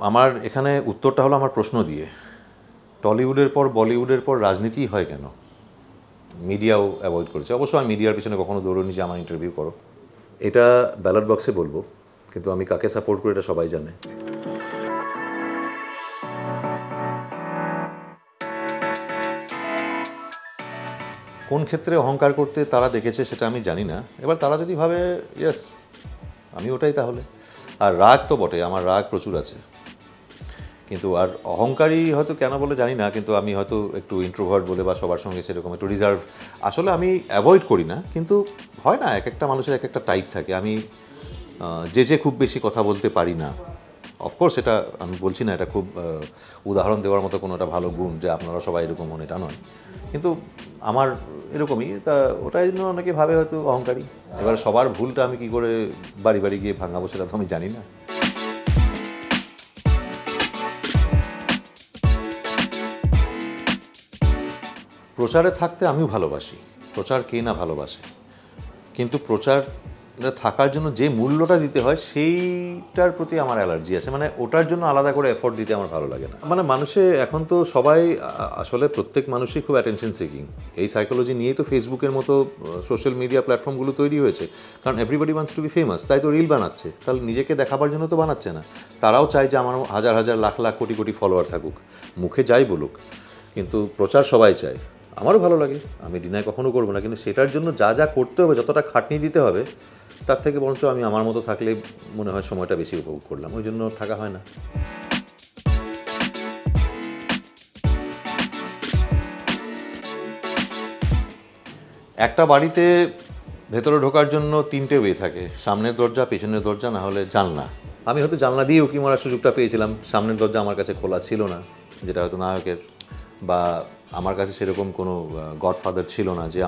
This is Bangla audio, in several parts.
আমার এখানে উত্তরটা হলো আমার প্রশ্ন দিয়ে। টলিউডের পর বলিউডের পর রাজনীতি হয় কেন? মিডিয়াও অ্যাভয়েড করেছে। অবশ্য আমি মিডিয়ার পিছনে কখনো দৌড়নি যে আমার ইন্টারভিউ করো। এটা ব্যালট বক্সে বলবো, কিন্তু আমি কাকে সাপোর্ট করি এটা সবাই জানে। কোন ক্ষেত্রে অহংকার করতে তারা দেখেছে সেটা আমি জানি না। এবার তারা যদি ভাবে ইয়েস, আমি ওটাই তাহলে। আর রাগ তো বটে, আমার রাগ প্রচুর আছে। কিন্তু আর অহংকারী হয়তো কেন বলে জানি না, কিন্তু আমি হয়তো একটু ইন্ট্রোভার্ট বলে বা সবার সঙ্গে সেরকম একটু রিজার্ভ। আসলে আমি অ্যাভয়েড করি না, কিন্তু হয় না, এক একটা মানুষের এক একটা টাইপ থাকে। আমি যে খুব বেশি কথা বলতে পারি না। অফকোর্স এটা আমি বলছি না এটা খুব উদাহরণ দেওয়ার মতো কোনো একটা ভালো গুণ যে আপনারা সবাই এরকম হন, এটা নয়। কিন্তু আমার এরকমই, তা ওটাই জন্য অনেকে ভাবে হয়তো অহংকারী। এবার সবার ভুলটা আমি কি করে বাড়ি বাড়ি গিয়ে ভাঙাবো সেটা তো আমি জানি না। প্রচারে থাকতে আমিও ভালোবাসি, প্রচার কে না ভালোবাসে, কিন্তু প্রচার থাকার জন্য যে মূল্যটা দিতে হয় সেইটার প্রতি আমার অ্যালার্জি আছে। মানে ওটার জন্য আলাদা করে এফোর্ট দিতে আমার ভালো লাগে না। মানে মানুষে এখন তো সবাই আসলে প্রত্যেক মানুষই খুব অ্যাটেনশন সিকিং। এই সাইকোলজি নিয়েই তো ফেসবুকের মতো সোশ্যাল মিডিয়া প্ল্যাটফর্মগুলো তৈরি হয়েছে। কারণ everybody wants to be famous, তাই তো রিল বানাচ্ছে। তাহলে নিজেকে দেখাবার জন্য তো বানাচ্ছে না। তারাও চায় যে আমার হাজার হাজার লাখ লাখ কোটি কোটি ফলোয়ার থাকুক, মুখে যাই বলুক, কিন্তু প্রচার সবাই চায়। আমারও ভালো লাগে, আমি ডিনাই কখনো করবো না, কিন্তু সেটার জন্য যা যা করতে হবে, যতটা খাটনি দিতে হবে, তার থেকে বরঞ্চ আমি আমার মতো থাকলে মনে হয় সময়টা বেশি উপভোগ করলাম, ওই জন্য থাকা হয় না। একটা বাড়িতে ভেতরে ঢোকার জন্য 3টে ওয়ে থাকে, সামনের দরজা, পেছনের দরজা, না হলে জানলা। আমি হয়তো জানলা দিয়ে উঁকি মারার সুযোগটা পেয়েছিলাম। সামনের দরজা আমার কাছে খোলা ছিল না, যেটা হয়তো নায়কের, বা আমার কাছে সেরকম কোনো গডফাদার ছিল না যে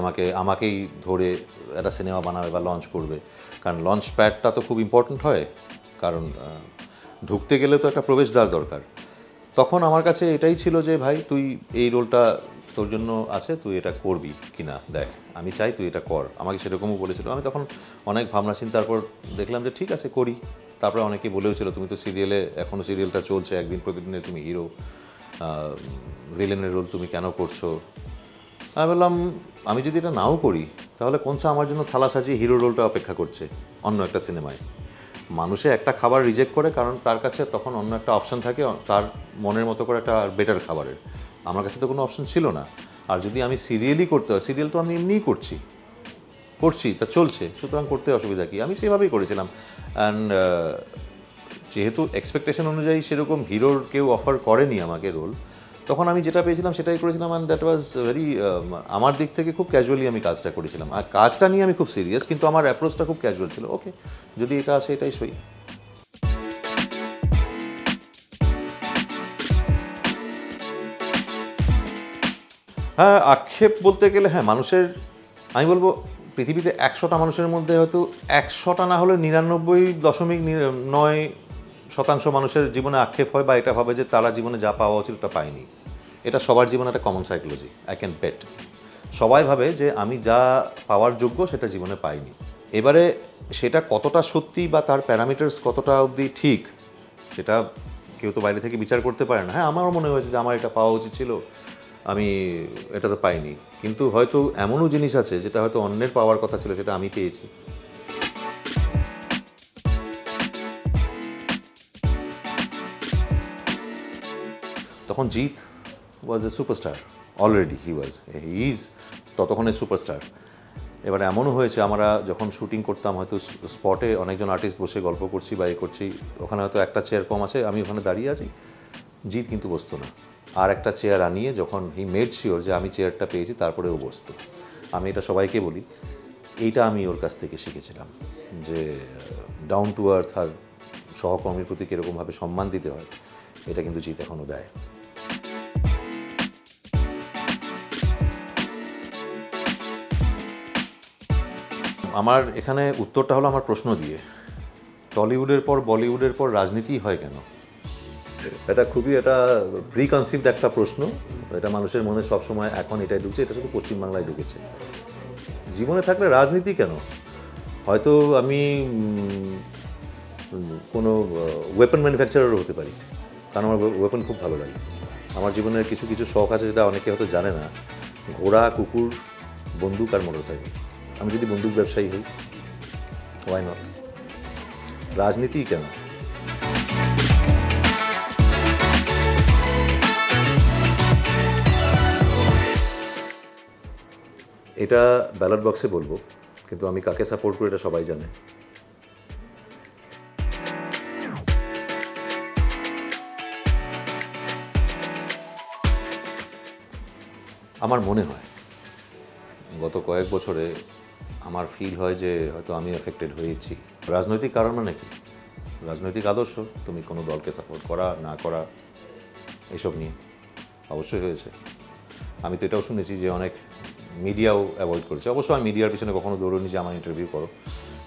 আমাকেই ধরে একটা সিনেমা বানাবে বা লঞ্চ করবে। কারণ লঞ্চ প্যাডটা তো খুব ইম্পর্ট্যান্ট হয়, কারণ ঢুকতে গেলে তো একটা প্রবেশদ্বার দরকার। তখন আমার কাছে এটাই ছিল যে ভাই তুই এই রোলটা তোর জন্য আছে, তুই এটা করবি কি না দেখ, আমি চাই তুই এটা কর। আমাকে সেরকমও বলেছিল। আমি তখন অনেক ভাবনা চিন্তার পর দেখলাম যে ঠিক আছে করি। তারপরে অনেকে বলেও ছিল তুমি তো সিরিয়ালে, এখনও সিরিয়ালটা চলছে, একদিন প্রতিদিনে তুমি হিরো, ভিলেনের রোল তুমি কেন করছো? আমি বললাম আমি যদি এটা নাও করি তাহলে কোনসা আমার জন্য থালা সাজিয়ে হিরো রোলটা অপেক্ষা করছে অন্য একটা সিনেমায়। মানুষে একটা খাবার রিজেক্ট করে কারণ তার কাছে তখন অন্য একটা অপশান থাকে, তার মনের মতো করে একটা বেটার খাবারের। আমার কাছে তো কোনো অপশান ছিল না। আর যদি আমি সিরিয়ালই করতে হয়, সিরিয়াল তো আমি এমনিই করছি তা চলছে, সুতরাং করতে অসুবিধা কী, আমি সেভাবেই করেছিলাম। অ্যান্ড যেহেতু এক্সপেকটেশন অনুযায়ী সেরকম হিরোর কেউ অফার করেনি আমাকে রোল, তখন আমি যেটা পেয়েছিলাম সেটাই করেছিলাম। অ্যান্ড দ্যাট ওয়াজ ভেরি, আমার দিক থেকে খুব ক্যাজুয়ালি আমি কাজটা করেছিলাম। আর কাজটা নিয়ে আমি খুব সিরিয়াস, কিন্তু আমার অ্যাপ্রোচটা খুব ক্যাজুয়াল ছিল। ওকে, যদি এটা আসে এটাই সই। হ্যাঁ, আক্ষেপ বলতে গেলে হ্যাঁ, মানুষের, আমি বলবো পৃথিবীতে 100টা মানুষের মধ্যে হয়তো 100টা না হলে 99.9% মানুষের জীবনে আক্ষেপ হয়, বা এটা ভাবে যে তারা জীবনে যা পাওয়া উচিত ওটা পায়নি। এটা সবার জীবনে একটা common psychology, I can bet. সবাই ভাবে যে আমি যা পাওয়ার যোগ্য সেটা জীবনে পাইনি। এবারে সেটা কতটা সত্যি বা তার প্যারামিটার্স কতটা অবধি ঠিক, সেটা কেউ তো বাইরে থেকে বিচার করতে পারে না। হ্যাঁ, আমারও মনে হয়েছে যে আমার এটা পাওয়া উচিত ছিল, আমি এটা তো পাইনি। কিন্তু হয়তো এমনও জিনিস আছে যেটা হয়তো অন্যের পাওয়ার কথা ছিল, সেটা আমি পেয়েছি। তখন Jeet was a superstar, already he is ততক্ষণে সুপারস্টার। এবারে এমনও হয়েছে আমরা যখন শুটিং করতাম, হয়তো স্পটে অনেকজন আর্টিস্ট বসে গল্প করছি বা করছি, ওখানে হয়তো একটা চেয়ার কম আছে, আমি ওখানে দাঁড়িয়ে আছি, জিৎ কিন্তু বসতো না। আর একটা চেয়ার আনিয়ে যখন হি মেড শিওর যে আমি চেয়ারটা পেয়েছি, তারপরে ও বসতো। আমি এটা সবাইকে বলি, এইটা আমি ওর কাছ থেকে শিখেছিলাম যে ডাউন টু আর্থ আর সহকর্মীর প্রতি কীরকমভাবে সম্মান দিতে হয়, এটা কিন্তু জিৎ এখনও দেয়। আমার এখানে উত্তরটা হলো আমার প্রশ্ন দিয়ে। টলিউডের পর বলিউডের পর রাজনীতি হয় কেন? এটা খুবই একটা প্রিকনসিভড একটা প্রশ্ন। এটা মানুষের মনে সবসময় এখন এটাই ঢুকছে, এটা শুধু পশ্চিমবাংলায় ঢুকেছে। জীবনে থাকলে রাজনীতি কেন? হয়তো আমি কোনো ওয়েপন ম্যানুফ্যাকচারারও হতে পারি। কারণ আমার ওয়েপন খুব ভালো লাগে। আমার জীবনের কিছু কিছু শখ আছে যেটা অনেকে হয়তো জানে না, ঘোড়া, কুকুর, বন্দুক আর মোটরসাইকেল। আমি যদি বন্দুক ব্যবসায়ী হই, ওয়াই নট? রাজনীতি কেন? এটা ব্যালট বক্সে বলবো, কিন্তু আমি কাকে সাপোর্ট করি এটা সবাই জানে। আমার মনে হয় গত কয়েক বছরে আমার ফিল হয় যে হয়তো আমি এফেক্টেড হয়েছি। রাজনৈতিক কারণ মানে কি? রাজনৈতিক আদর্শ, তুমি কোনো দলকে সাপোর্ট করা না করা, এসব নিয়ে অবশ্যই হয়েছে। আমি তো এটাও শুনেছি যে অনেক মিডিয়াও অ্যাভয়েড করেছে। অবশ্য আমি মিডিয়ার পিছনে কখনো দৌড়নি যে আমার ইন্টারভিউ করো,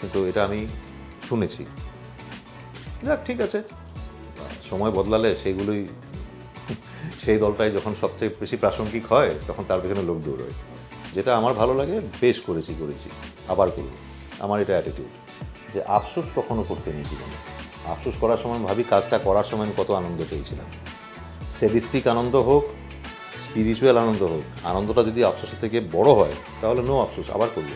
কিন্তু এটা আমি শুনেছি। যাক, ঠিক আছে, সময় বদলালে সেইগুলোই, সেই দলটাই যখন সবচেয়ে বেশি প্রাসঙ্গিক হয় তখন তার পেছনে লোক দৌড়য়। যেটা আমার ভালো লাগে, বেশ করেছি, আবার করব। আমার এটা অ্যাটিটিউড যে আফসোস কখনো করতে নেই জীবনে। আফসোস করার সময় ভাবি কাজটা করার সময় আমি কত আনন্দ পেয়েছিলাম। সেডিস্টিক আনন্দ হোক, স্পিরিচুয়াল আনন্দ হোক, আনন্দটা যদি আফসোসের থেকে বড় হয় তাহলে নো আফসোস, আবার করবো।